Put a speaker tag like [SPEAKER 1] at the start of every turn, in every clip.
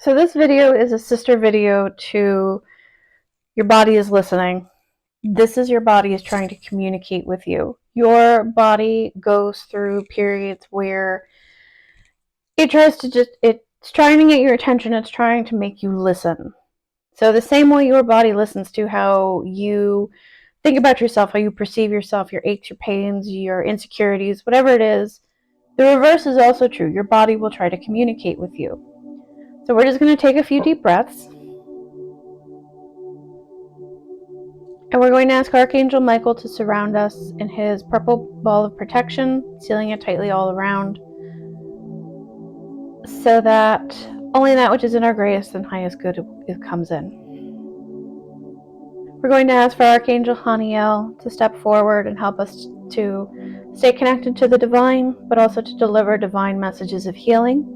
[SPEAKER 1] So this video is a sister video to your body is listening. This is your body is trying to communicate with you. Your body goes through periods where it's trying to get your attention. It's trying to make you listen. So the same way your body listens to how you think about yourself, how you perceive yourself, your aches, your pains, your insecurities, whatever it is, the reverse is also true. Your body will try to communicate with you. So we're just going to take a few deep breaths. And we're going to ask Archangel Michael to surround us in his purple ball of protection, sealing it tightly all around, so that only that which is in our greatest and highest good comes in. We're going to ask for Archangel Haniel to step forward and help us to stay connected to the divine, but also to deliver divine messages of healing.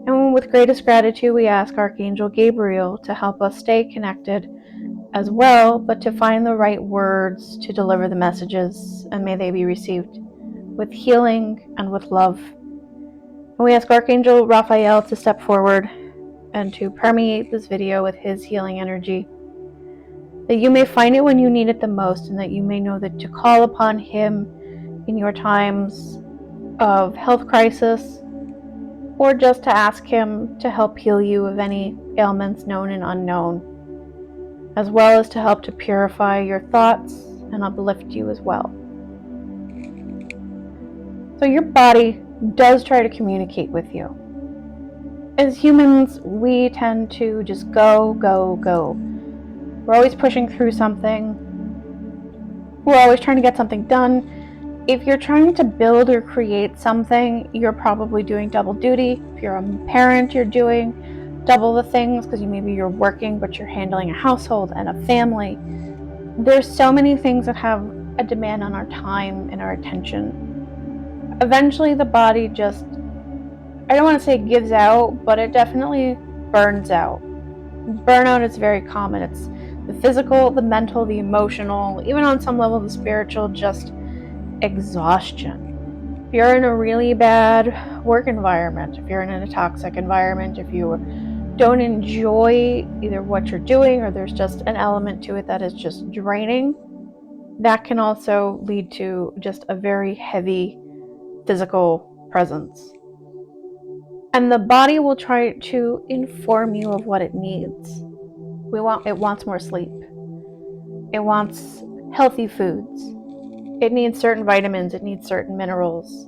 [SPEAKER 1] And with greatest gratitude, we ask Archangel Gabriel to help us stay connected as well, but to find the right words to deliver the messages, and may they be received with healing and with love. And we ask Archangel Raphael to step forward and to permeate this video with his healing energy, that you may find it when you need it the most, and that you may know that to call upon him in your times of health crisis, or just to ask him to help heal you of any ailments known and unknown, as well as to help to purify your thoughts and uplift you as well. So your body does try to communicate with you. As humans, we tend to just go. We're always pushing through something. We're always trying to get something done. If you're trying to build or create something, you're probably doing double duty. If you're a parent, you're doing double the things, because maybe you're working but you're handling a household and a family. There's so many things that have a demand on our time and our attention. Eventually the body just, I don't want to say gives out, but it definitely burns out. Burnout is very common. It's the physical, the mental, the emotional, even on some level the spiritual, just exhaustion. If you're in a really bad work environment, if you're in a toxic environment, if you don't enjoy either what you're doing, or there's just an element to it that is just draining, that can also lead to just a very heavy physical presence. And the body will try to inform you of what it needs. It wants more sleep. It wants healthy foods. It needs certain vitamins. It needs certain minerals.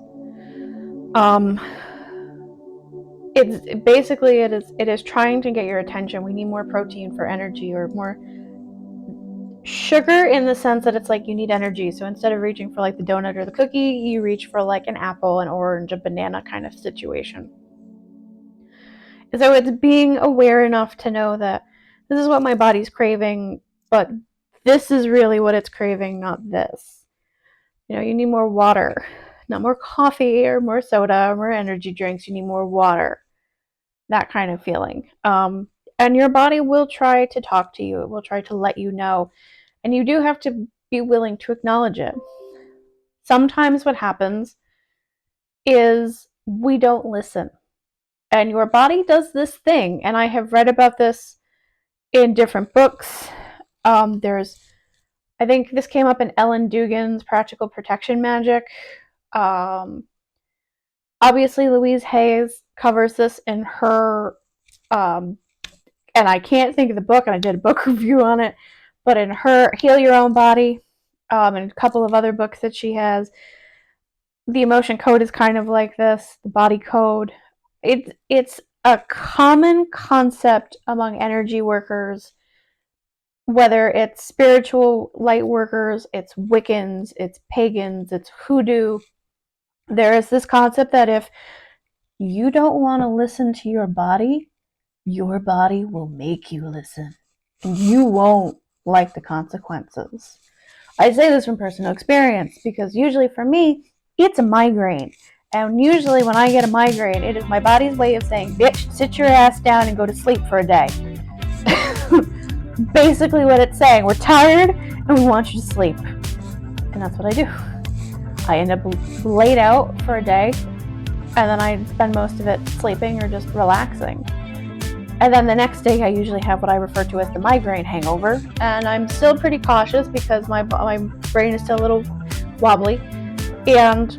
[SPEAKER 1] It is trying to get your attention. We need more protein for energy, or more sugar, in the sense that it's like you need energy. So instead of reaching for like the donut or the cookie, you reach for like an apple, an orange, a banana kind of situation. So it's being aware enough to know that this is what my body's craving, but this is really what it's craving, not this. You need more water, not more coffee or more soda or more energy drinks. You need more water. That kind of feeling. And your body will try to talk to you. It will try to let you know. And you do have to be willing to acknowledge it. Sometimes what happens is we don't listen. And your body does this thing. And I have read about this in different books. I think this came up in Ellen Dugan's Practical Protection Magic. Obviously, Louise Hayes covers this in her, and I can't think of the book, and I did a book review on it, but in her Heal Your Own Body, and a couple of other books that she has, the emotion code is kind of like this, the body code. It's a common concept among energy workers, whether it's spiritual light workers, it's Wiccans, it's pagans, it's hoodoo. There is this concept that if you don't want to listen to your body will make you listen. And you won't like the consequences. I say this from personal experience, because usually for me, it's a migraine. And usually when I get a migraine, it is my body's way of saying, bitch, sit your ass down and go to sleep for a day. Basically what it's saying. We're tired and we want you to sleep. And that's what I do. I end up laid out for a day, and then I spend most of it sleeping or just relaxing. And then the next day, I usually have what I refer to as the migraine hangover, and I'm still pretty cautious because my brain is still a little wobbly, and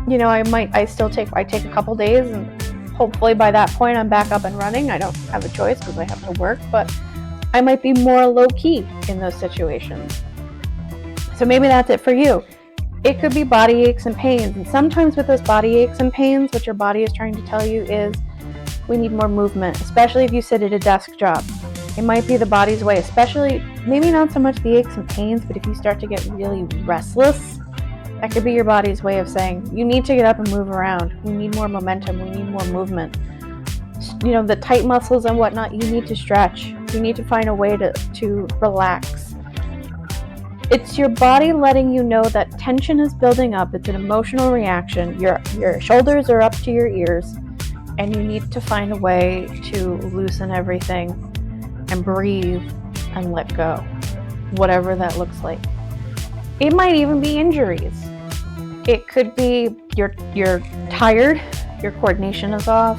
[SPEAKER 1] I take a couple days, and hopefully by that point I'm back up and running. I don't have a choice because I have to work, but I might be more low key in those situations. So maybe that's it for you. It could be body aches and pains, and sometimes with those body aches and pains, what your body is trying to tell you is we need more movement, especially if you sit at a desk job. It might be the body's way, especially maybe not so much the aches and pains, but if you start to get really restless, that could be your body's way of saying you need to get up and move around. We need more momentum. We need more movement. The tight muscles and whatnot, you need to stretch. You need to find a way to relax. It's your body letting you know that tension is building up. It's an emotional reaction. Your shoulders are up to your ears, and you need to find a way to loosen everything and breathe and let go, whatever that looks like. It might even be injuries. It could be you're tired, your coordination is off,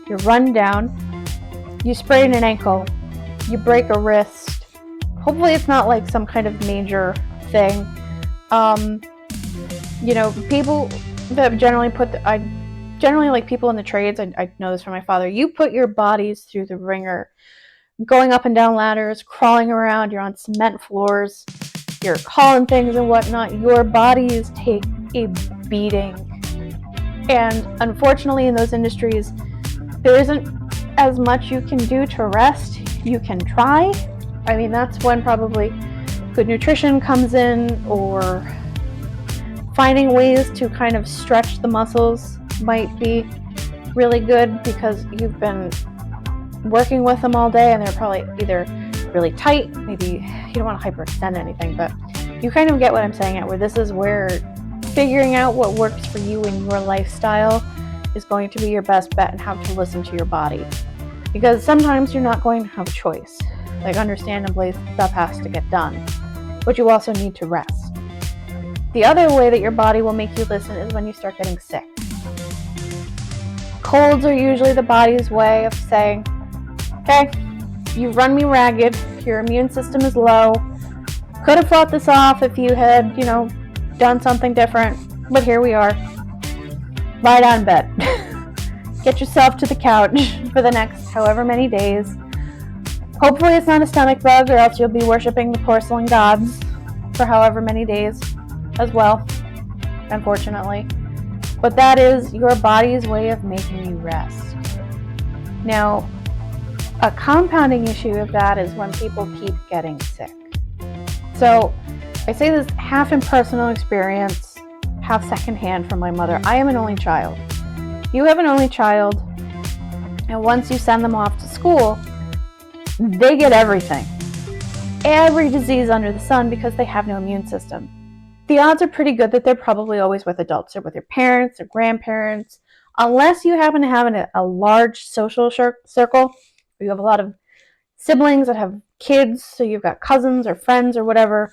[SPEAKER 1] you're run down, you sprain an ankle, you break a wrist. Hopefully it's not like some kind of major thing. People that generally like people in the trades, I know this from my father, you put your bodies through the ringer, going up and down ladders, crawling around, you're on cement floors, you're hauling things and whatnot. Your bodies take a beating. And unfortunately in those industries, there isn't as much you can do to rest. You can try. I mean, that's when probably good nutrition comes in, or finding ways to kind of stretch the muscles might be really good because you've been working with them all day and they're probably either really tight, maybe you don't want to hyperextend anything, but you kind of get what I'm saying, where this is where figuring out what works for you in your lifestyle is going to be your best bet, and how to listen to your body. Because sometimes you're not going to have a choice. Like, understandably, stuff has to get done, but you also need to rest. The other way that your body will make you listen is when you start getting sick. Colds are usually the body's way of saying, okay, you've run me ragged, your immune system is low, could have fought this off if you had, done something different, but here we are. Lie down in bed. Get yourself to the couch for the next however many days. Hopefully it's not a stomach bug, or else you'll be worshiping the porcelain gods for however many days as well, unfortunately. But that is your body's way of making you rest. Now, a compounding issue of that is when people keep getting sick. So I say this half in personal experience, half secondhand from my mother. I am an only child. You have an only child, and once you send them off to school, they get everything. Every disease under the sun, because they have no immune system. The odds are pretty good that they're probably always with adults, or with your parents or grandparents, unless you happen to have a large social circle, where you have a lot of siblings that have kids, so you've got cousins or friends or whatever.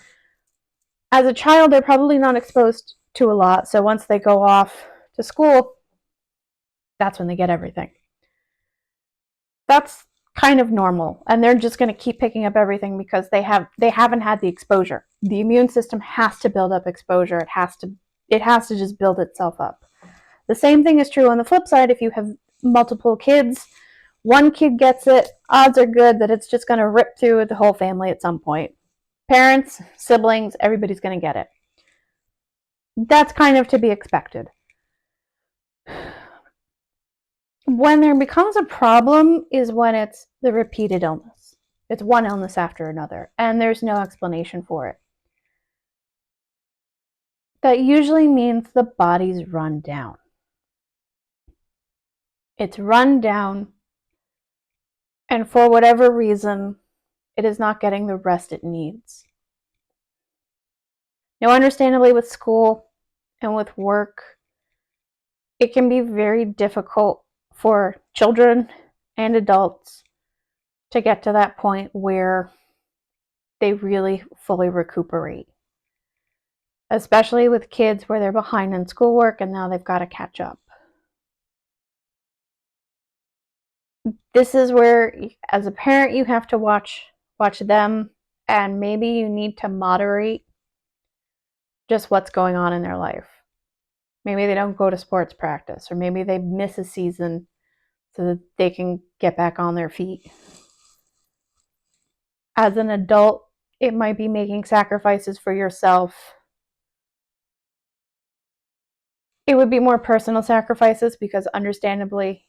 [SPEAKER 1] As a child, they're probably not exposed to a lot, so once they go off to school, that's when they get everything. That's kind of normal, and they're just going to keep picking up everything because they haven't had the exposure. The immune system has to build up exposure. It has to just build itself up. The same thing is true on the flip side. If you have multiple kids, one kid gets it, odds are good that it's just going to rip through the whole family at some point. Parents, siblings, everybody's going to get it. That's kind of to be expected. When there becomes a problem is when it's the repeated illness. It's one illness after another, and there's no explanation for it. That usually means the body's run down. It's run down, and for whatever reason, it is not getting the rest it needs. Now, understandably, with school and with work, it can be very difficult for children and adults to get to that point where they really fully recuperate. Especially with kids where they're behind in schoolwork and now they've got to catch up. This is where, as a parent, you have to watch them, and maybe you need to moderate just what's going on in their life. Maybe they don't go to sports practice, or maybe they miss a season so that they can get back on their feet. As an adult, it might be making sacrifices for yourself. It would be more personal sacrifices because, understandably,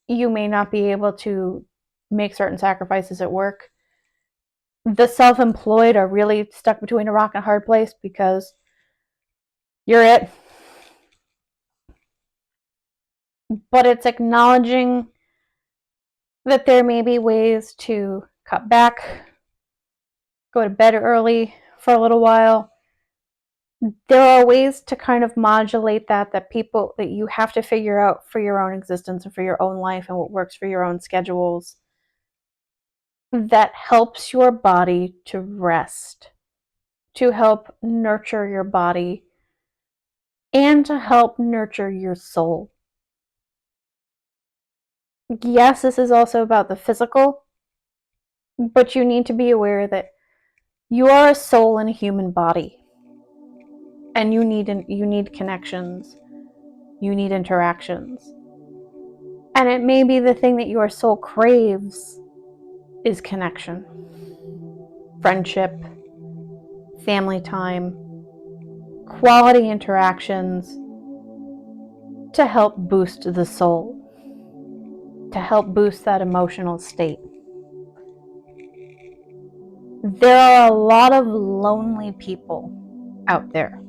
[SPEAKER 1] you may not be able to make certain sacrifices at work. The self-employed are really stuck between a rock and a hard place because you're it. But it's acknowledging that there may be ways to cut back, go to bed early for a little while. There are ways to kind of modulate that you have to figure out for your own existence and for your own life and what works for your own schedules, that helps your body to rest, to help nurture your body, and to help nurture your soul. Yes, this is also about the physical, but you need to be aware that you are a soul in a human body, and you need connections, you need interactions. And it may be the thing that your soul craves is connection, friendship, family time, quality interactions to help boost the soul, to help boost that emotional state. There are a lot of lonely people out there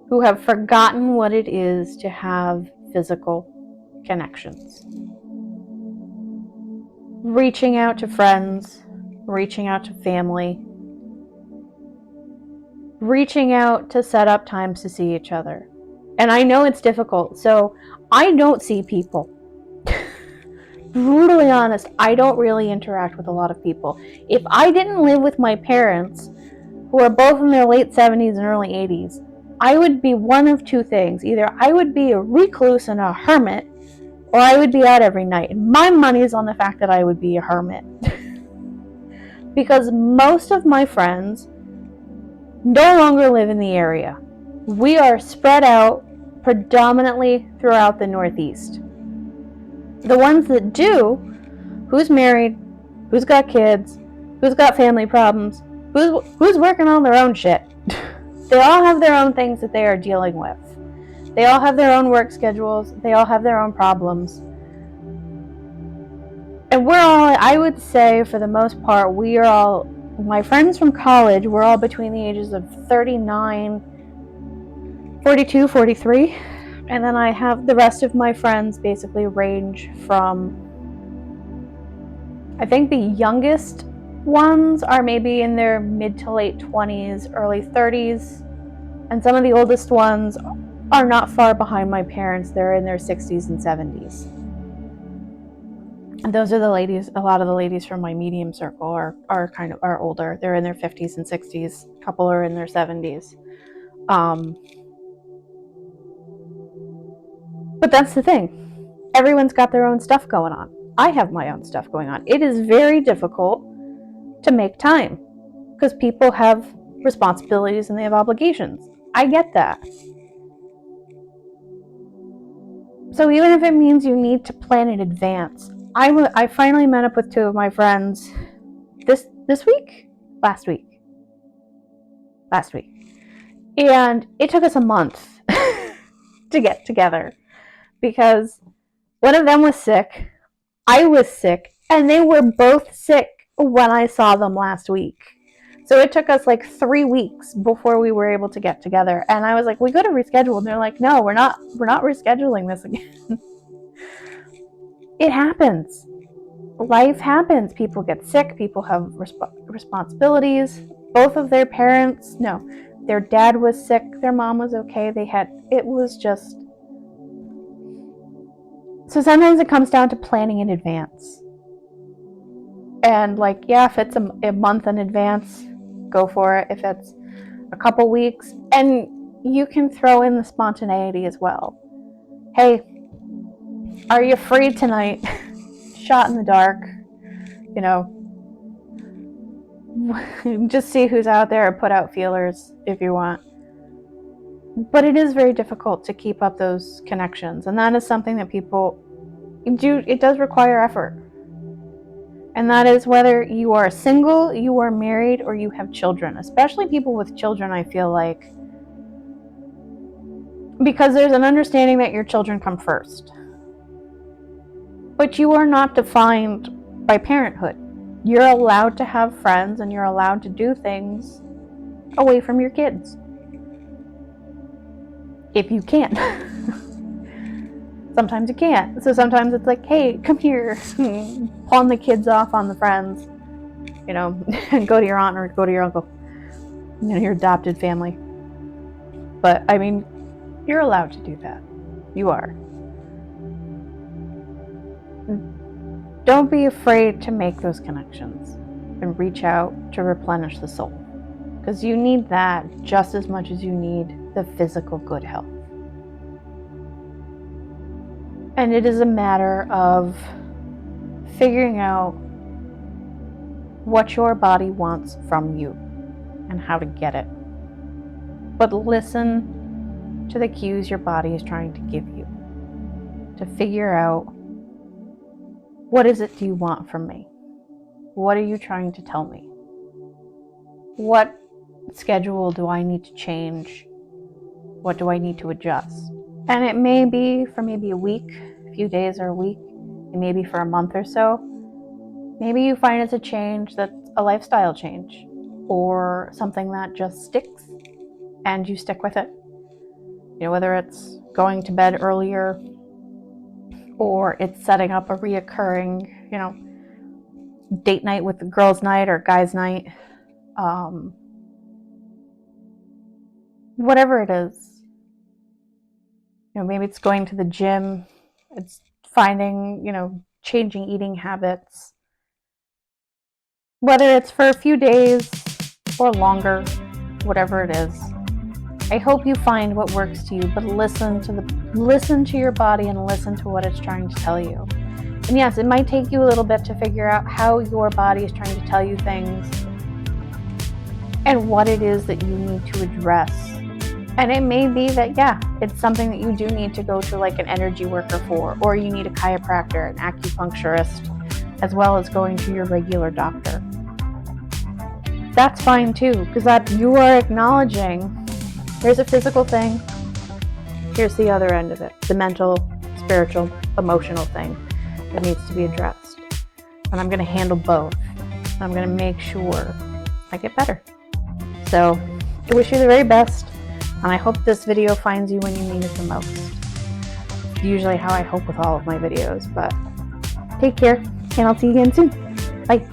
[SPEAKER 1] who have forgotten what it is to have physical connections. Reaching out to friends, reaching out to family, reaching out to set up times to see each other. And I know it's difficult, so I don't see people. Brutally honest, I don't really interact with a lot of people. If I didn't live with my parents, who are both in their late 70s and early 80s, I would be one of two things. Either I would be a recluse and a hermit, or I would be out every night. And my money is on the fact that I would be a hermit. Because most of my friends no longer live in the area. We are spread out predominantly throughout the Northeast. The ones that do, who's married, who's got kids, who's got family problems, who's working on their own shit. They all have their own things that they are dealing with. They all have their own work schedules. They all have their own problems. And we're all, I would say for the most part, we are all, my friends from college, we're all between the ages of 39, 42, 43. And then I have the rest of my friends basically range from, I think the youngest ones are maybe in their mid to late 20s, early 30s. And some of the oldest ones are not far behind my parents. They're in their 60s and 70s. And those are the ladies, a lot of the ladies from my medium circle are older. They're in their 50s and 60s. A couple are in their 70s. But that's the thing. Everyone's got their own stuff going on. I have my own stuff going on. It is very difficult to make time because people have responsibilities and they have obligations. I get that. So even if it means you need to plan in advance, I finally met up with two of my friends this week? Last week. And it took us a month to get together because one of them was sick, I was sick, and they were both sick when I saw them last week. So it took us like 3 weeks before we were able to get together. And I was like, we got to reschedule. And they're like, no, we're not rescheduling this again. It happens. Life happens. People get sick. People have responsibilities. Both of their parents, no, their dad was sick. Their mom was okay. It was just. So sometimes it comes down to planning in advance. And like, yeah, if it's a month in advance, go for it. If it's a couple weeks, and you can throw in the spontaneity as well. Hey, Are you free tonight? Shot in the dark, you know. Just see who's out there or put out feelers if you want. But it is very difficult to keep up those connections, and that is something that people do. It does require effort. And that is whether you are single, you are married, or you have children. Especially people with children, I feel like. Because there's an understanding that your children come first. But you are not defined by parenthood. You're allowed to have friends and you're allowed to do things away from your kids. If you can. Sometimes you can't. So sometimes it's like, hey, come here. Pawn the kids off on the friends. You know, and go to your aunt or go to your uncle. You know, your adopted family. But, I mean, you're allowed to do that. You are. Don't be afraid to make those connections and reach out to replenish the soul. Because you need that just as much as you need the physical good health. And it is a matter of figuring out what your body wants from you and how to get it. But listen to the cues your body is trying to give you to figure out, what is it do you want from me? What are you trying to tell me? What schedule do I need to change? What do I need to adjust? And it may be for maybe a week, a few days or a week, and maybe for a month or so. Maybe you find it's a change that's a lifestyle change or something that just sticks and you stick with it. You know, whether it's going to bed earlier or it's setting up a reoccurring, you know, date night with the girls' night or guys' night. Whatever it is. You know, maybe it's going to the gym, it's finding, you know, changing eating habits. Whether it's for a few days or longer, whatever it is. I hope you find what works to you, but listen to your body and listen to what it's trying to tell you. And yes, it might take you a little bit to figure out how your body is trying to tell you things and what it is that you need to address. And it may be that, yeah, it's something that you do need to go to like an energy worker for, or you need a chiropractor, an acupuncturist, as well as going to your regular doctor. That's fine too, because that you are acknowledging there's a physical thing, here's the other end of it, the mental, spiritual, emotional thing that needs to be addressed. And I'm going to handle both. I'm going to make sure I get better. So I wish you the very best. And I hope this video finds you when you need it the most. It's usually how I hope with all of my videos, but take care, and I'll see you again soon. Bye.